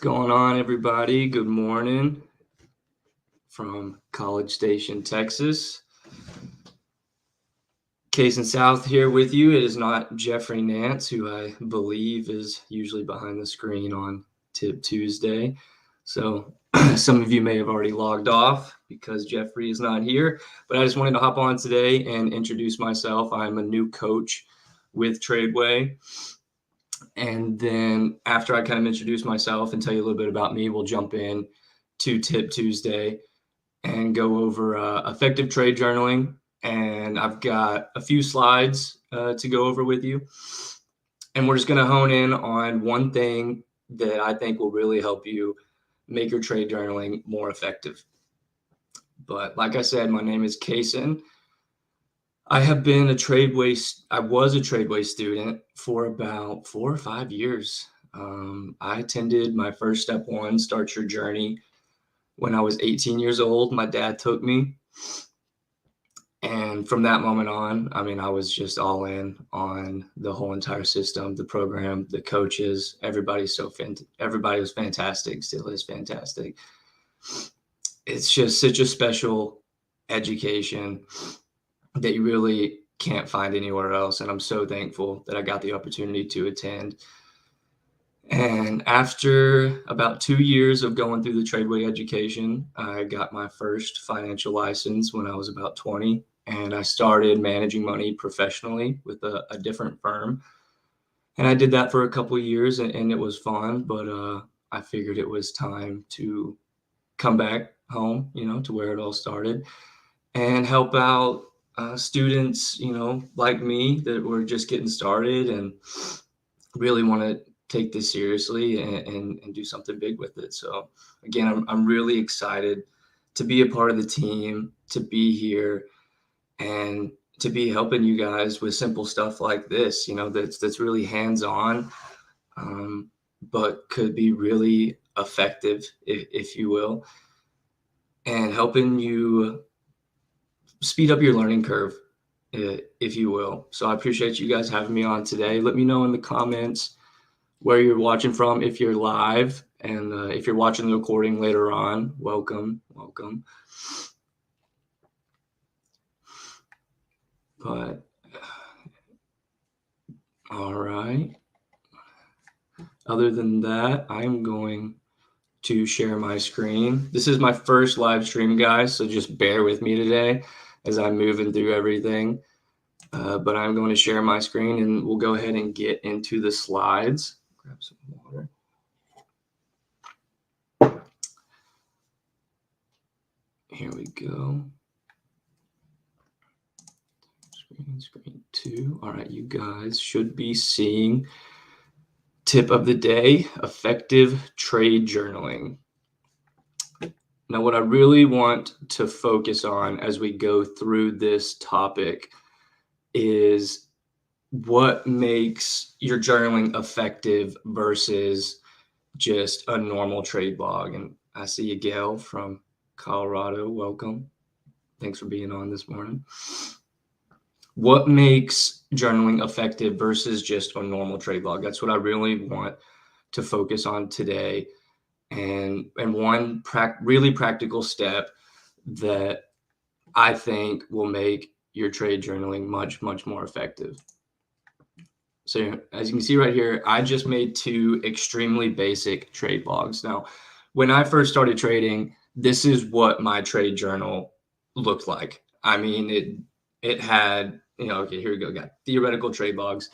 going on, everybody? Good morning from College Station, Texas. Casin South here with you. It is not Jeffrey Nance, who I believe is usually behind the screen on Tip Tuesday. So some of you may have already logged off because Jeffrey is not here, but I just wanted to hop on today and introduce myself. I'm a new coach with TRADEway. And then after I kind of introduce myself and tell you a little bit about me, we'll jump in to Tip Tuesday and go over effective trade journaling. And I've got a few slides to go over with you. And we're just going to hone in on one thing that I think will really help you make your trade journaling more effective. But like I said, my name is Casin. I have been a TRADEway student for about 4 or 5 years. I attended my first step one, Start Your Journey, when I was 18 years old. My dad took me. And from that moment on, I was just all in on the whole entire system, the program, the coaches. Everybody was fantastic, still is fantastic. It's just such a special education that you really can't find anywhere else. And I'm so thankful that I got the opportunity to attend. And after about 2 years of going through the TRADEway education, I got my first financial license when I was about 20. And I started managing money professionally with a different firm. And I did that for a couple of years, and it was fun. But I figured it was time to come back home, to where it all started, and help out students, like me, that were just getting started and really want to take this seriously and do something big with it. So again, I'm really excited to be a part of the team, to be here, and to be helping you guys with simple stuff like this, that's really hands-on, but could be really effective, if you will, and helping you speed up your learning curve, if you will. So I appreciate you guys having me on today. Let me know in the comments where you're watching from, if you're live, and if you're watching the recording later on, welcome. But all right. Other than that, I'm going to share my screen. This is my first live stream, guys, so just bear with me today as I'm moving through everything. But I'm going to share my screen, and we'll go ahead and get into the slides. Grab some water. Here we go. Screen 2. All right, you guys should be seeing tip of the day: effective trade journaling. Now, what I really want to focus on as we go through this topic is what makes your journaling effective versus just a normal trade blog. And I see you, Gail, from Colorado. Welcome. Thanks for being on this morning. What makes journaling effective versus just a normal trade blog? That's what I really want to focus on today. And one really practical step that I think will make your trade journaling much, much more effective. So as you can see right here, I just made 2 extremely basic trade blogs. Now, when I first started trading, this is what my trade journal looked like. It had, okay, here we go. Got theoretical trade blogs.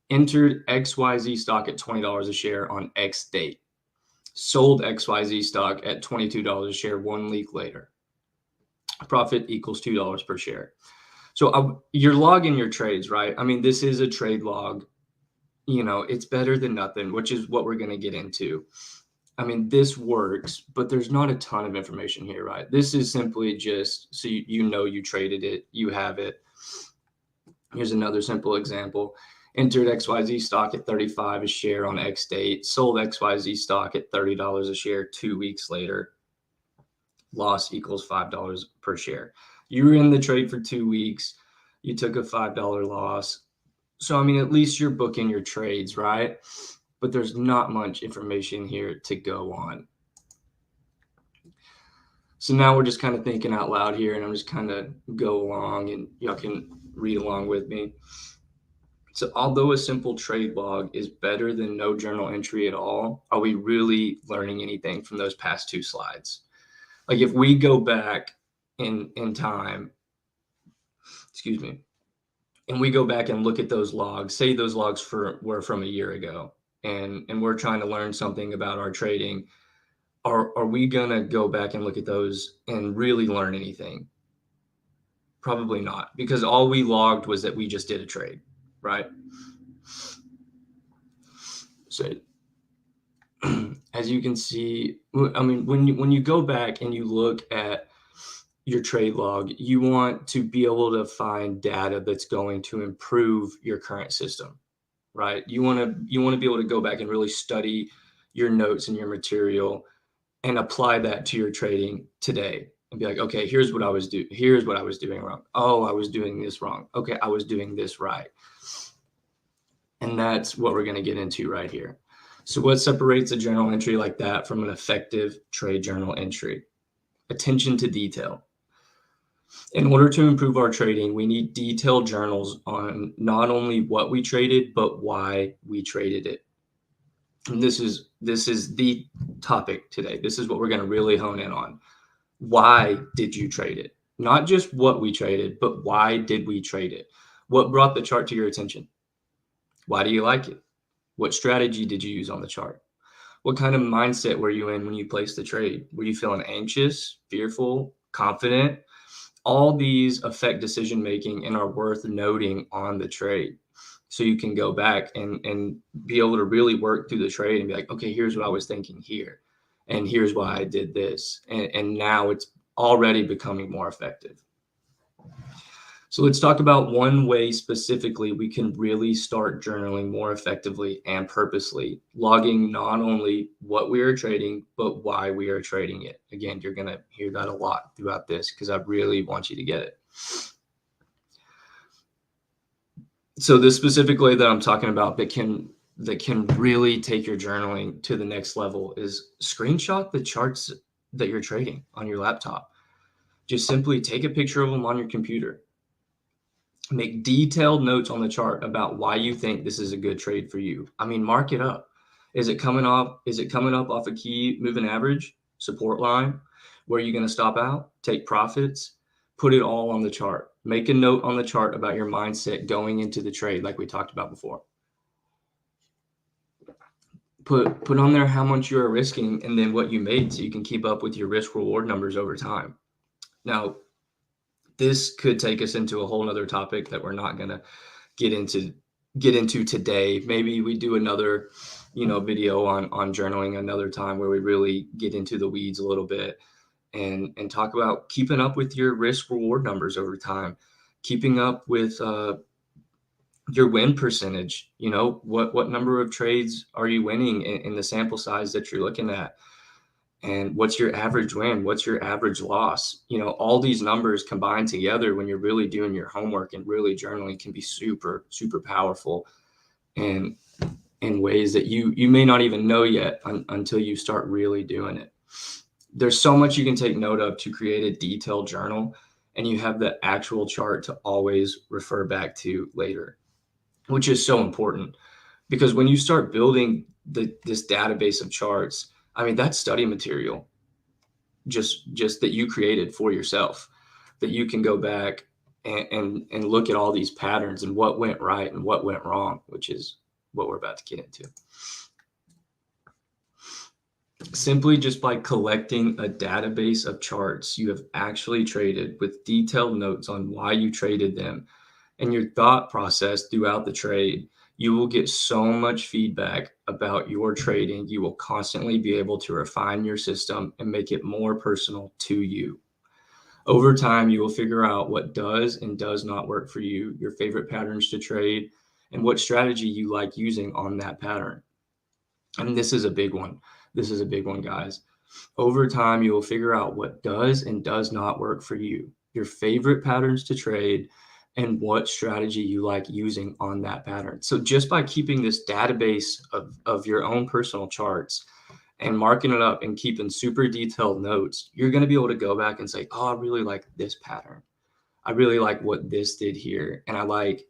Entered XYZ stock at $20 a share on X date. Sold XYZ stock at $22 a share 1 week later. Profit equals $2 per share. So you're logging your trades, right? This is a trade log. It's better than nothing, which is what we're going to get into. This works, but there's not a ton of information here, right? This is simply just so you traded it, you have it. Here's another simple example. Entered XYZ stock at $35 a share on X date. Sold XYZ stock at $30 a share 2 weeks later. Loss equals $5 per share. You were in the trade for 2 weeks. You took a $5 loss. So, at least you're booking your trades, right? but there's not much information here to go on. So now we're just kind of thinking out loud here, and I'm just kind of go along, and y'all can read along with me. So although a simple trade log is better than no journal entry at all, are we really learning anything from those past two slides? Like if we go back in time, excuse me, and we go back and look at those logs, say those logs were from a year ago, and we're trying to learn something about our trading, are we gonna go back and look at those and really learn anything? Probably not, because all we logged was that we just did a trade, right? So as you can see, I mean, when you go back and you look at your trade log, you want to be able to find data that's going to improve your current system, right? You want to be able to go back and really study your notes and your material and apply that to your trading today and be like, okay, here's what I was doing wrong. Oh, I was doing this wrong. Okay, I was doing this right. And that's what we're going to get into right here. So what separates a journal entry like that from an effective trade journal entry? Attention to detail. In order to improve our trading, we need detailed journals on not only what we traded, but why we traded it. And this is the topic today. This is what we're going to really hone in on. Why did you trade it? Not just what we traded, but why did we trade it? What brought the chart to your attention? Why do you like it? What strategy did you use on the chart? What kind of mindset were you in when you placed the trade? Were you feeling anxious, fearful, confident? All these affect decision making and are worth noting on the trade. So you can go back and be able to really work through the trade and be like, okay, here's what I was thinking here. And here's why I did this. And now it's already becoming more effective. So let's talk about one way specifically we can really start journaling more effectively and purposely, logging not only what we are trading, but why we are trading it. Again, you're going to hear that a lot throughout this because I really want you to get it. So this specific way that I'm talking about that can really take your journaling to the next level is screenshot the charts that you're trading on your laptop. Just simply take a picture of them on your computer. Make detailed notes on the chart about why you think this is a good trade for you. I mean, mark it up. Is it coming up off a key moving average, support line? Where are you going to stop out? Take profits? Put it all on the chart. Make a note on the chart about your mindset going into the trade, like we talked about before. Put on there how much you're risking and then what you made so you can keep up with your risk reward numbers over time. Now, this could take us into a whole nother topic that we're not going to get into today. Maybe we do another, video on journaling another time where we really get into the weeds a little bit and talk about keeping up with your risk reward numbers over time, keeping up with your win percentage. What number of trades are you winning in the sample size that you're looking at? And what's your average win? What's your average loss? All these numbers combined together when you're really doing your homework and really journaling can be super, super powerful and in ways that you may not even know yet until you start really doing it. There's so much you can take note of to create a detailed journal, and you have the actual chart to always refer back to later, which is so important because when you start building this database of charts, I mean, that's study material just that you created for yourself, that you can go back and look at all these patterns and what went right and what went wrong, which is what we're about to get into. Simply just by collecting a database of charts you have actually traded with detailed notes on why you traded them and your thought process throughout the trade, you will get so much feedback about your trading. You will constantly be able to refine your system and make it more personal to you. Over time, you will figure out what does and does not work for you, your favorite patterns to trade, and what strategy you like using on that pattern. And this is a big one. This is a big one, guys. Over time, you will figure out what does and does not work for you, your favorite patterns to trade, and what strategy you like using on that pattern. So just by keeping this database of your own personal charts and marking it up and keeping super detailed notes, you're going to be able to go back and say, oh, I really like this pattern. I really like what this did here. And I like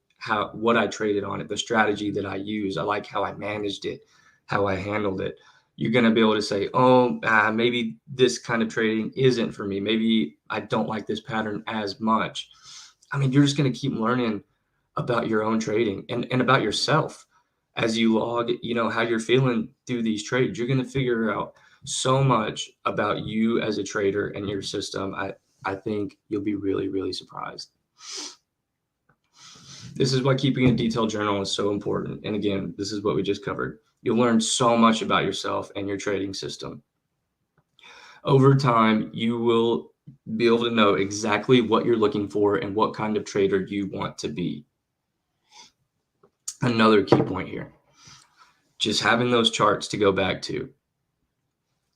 what I traded on it, the strategy that I use. I like how I managed it, how I handled it. You're going to be able to say, oh, maybe this kind of trading isn't for me. Maybe I don't like this pattern as much. I mean, you're just going to keep learning about your own trading and about yourself as you log, how you're feeling through these trades. You're going to figure out so much about you as a trader and your system. I think you'll be really, really surprised. This is why keeping a detailed journal is so important. And again, this is what we just covered. You'll learn so much about yourself and your trading system. Over time, you will be able to know exactly what you're looking for and what kind of trader you want to be. Another key point here, just having those charts to go back to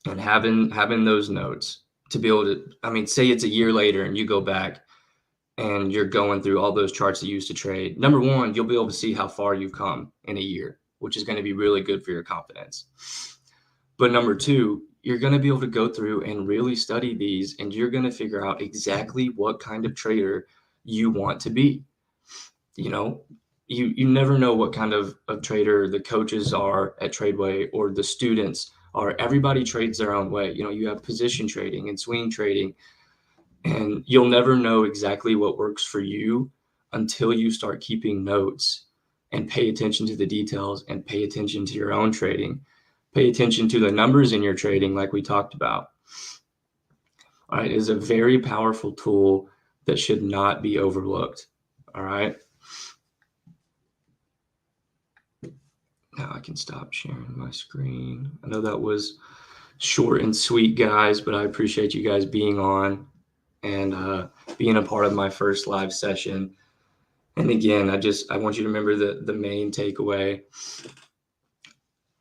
and having those notes to be able to, say it's a year later and you go back and you're going through all those charts that you used to trade. Number one, you'll be able to see how far you've come in a year, which is going to be really good for your confidence. But number two, you're going to be able to go through and really study these, and you're going to figure out exactly what kind of trader you want to be. You never know what kind of trader the coaches are at TRADEway or the students are. Everybody trades their own way. You have position trading and swing trading, and you'll never know exactly what works for you until you start keeping notes and pay attention to the details and pay attention to your own trading. Pay attention to the numbers in your trading like we talked about. All right, it is a very powerful tool that should not be overlooked. All right. Now I can stop sharing my screen. I know that was short and sweet, guys, but I appreciate you guys being on and being a part of my first live session. And again, I want you to remember the main takeaway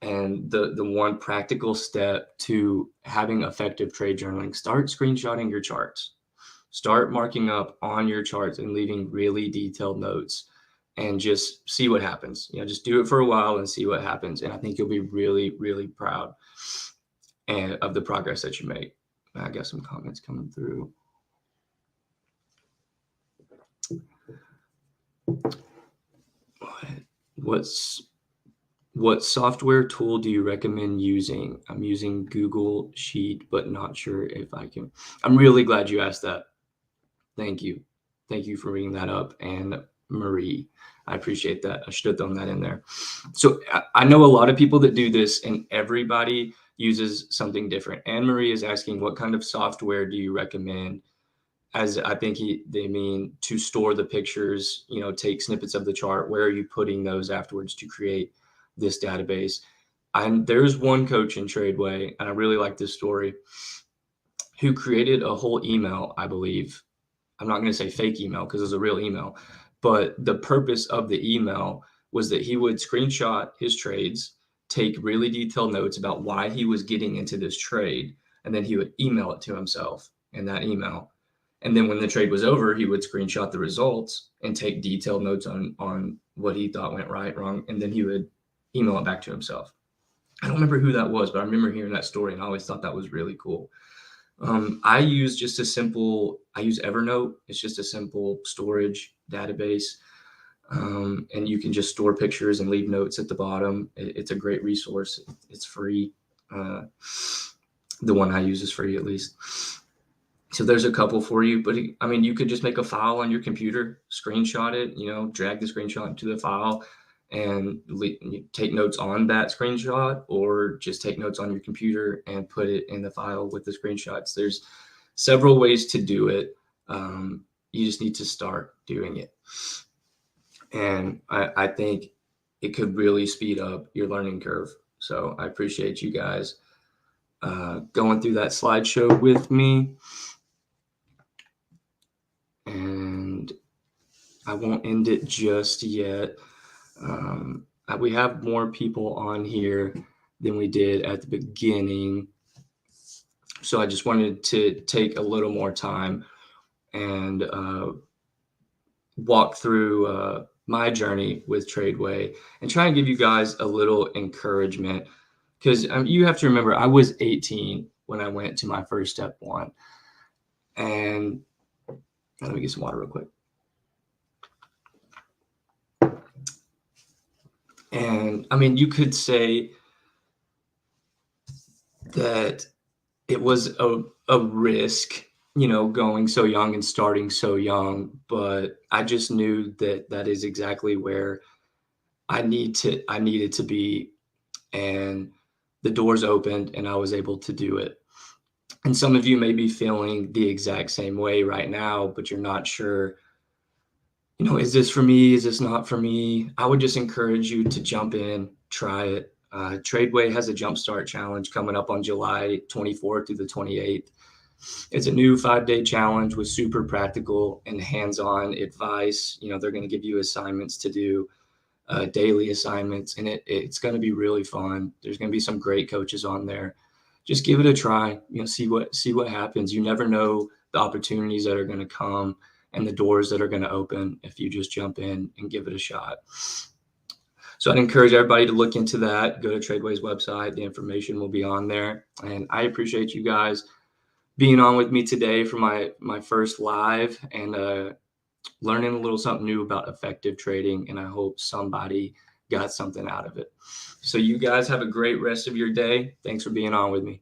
and the one practical step to having effective trade journaling. Start screenshotting your charts. Start marking up on your charts and leaving really detailed notes and just see what happens. Just do it for a while and see what happens. And I think you'll be really, really proud of the progress that you make. I got some comments coming through. What software tool do you recommend using? I'm using Google Sheet, but not sure if I can. I'm really glad you asked that. Thank you. Thank you for bringing that up. And Marie, I appreciate that. I should have thrown that in there. So I know a lot of people that do this, and everybody uses something different. Anne Marie is asking, what kind of software do you recommend? As I think they mean to store the pictures, take snippets of the chart. Where are you putting those afterwards to create this database? There's one coach in TRADEway, and I really like this story, who created a whole email, I believe. I'm not going to say fake email because it's a real email, but the purpose of the email was that he would screenshot his trades, take really detailed notes about why he was getting into this trade, and then he would email it to himself in that email. And then when the trade was over, he would screenshot the results and take detailed notes on what he thought went right, wrong, and then he would email it back to himself. I don't remember who that was, but I remember hearing that story, and I always thought that was really cool. I use Evernote. It's just a simple storage database. And you can just store pictures and leave notes at the bottom. It's a great resource. It's free. The one I use is free, at least. So there's a couple for you, but you could just make a file on your computer, screenshot it, drag the screenshot into the file and take notes on that screenshot, or just take notes on your computer and put it in the file with the screenshots. There's several ways to do it. You just need to start doing it. And I think it could really speed up your learning curve. So I appreciate you guys going through that slideshow with me. And I won't end it just yet. We have more people on here than we did at the beginning. So I just wanted to take a little more time and walk through my journey with TRADEway and try and give you guys a little encouragement, because you have to remember, I was 18 when I went to my first step one. And let me get some water real quick. And I mean, you could say that it was a risk, going so young and starting so young, but I just knew that that is exactly where I needed to be, and the doors opened and I was able to do it. And some of you may be feeling the exact same way right now, but you're not sure, is this for me? Is this not for me? I would just encourage you to jump in, try it. TRADEway has a Jumpstart Challenge coming up on July 24th through the 28th. It's a new 5-day challenge with super practical and hands-on advice. They're going to give you assignments to do, daily assignments, and it's going to be really fun. There's going to be some great coaches on there. Just give it a try. See what happens. You never know the opportunities that are going to come and the doors that are going to open if you just jump in and give it a shot. So I'd encourage everybody to look into that. Go to TRADEway's website. The information will be on there. And I appreciate you guys being on with me today for my first live, and learning a little something new about effective trading. And I hope somebody got something out of it. So you guys have a great rest of your day. Thanks for being on with me.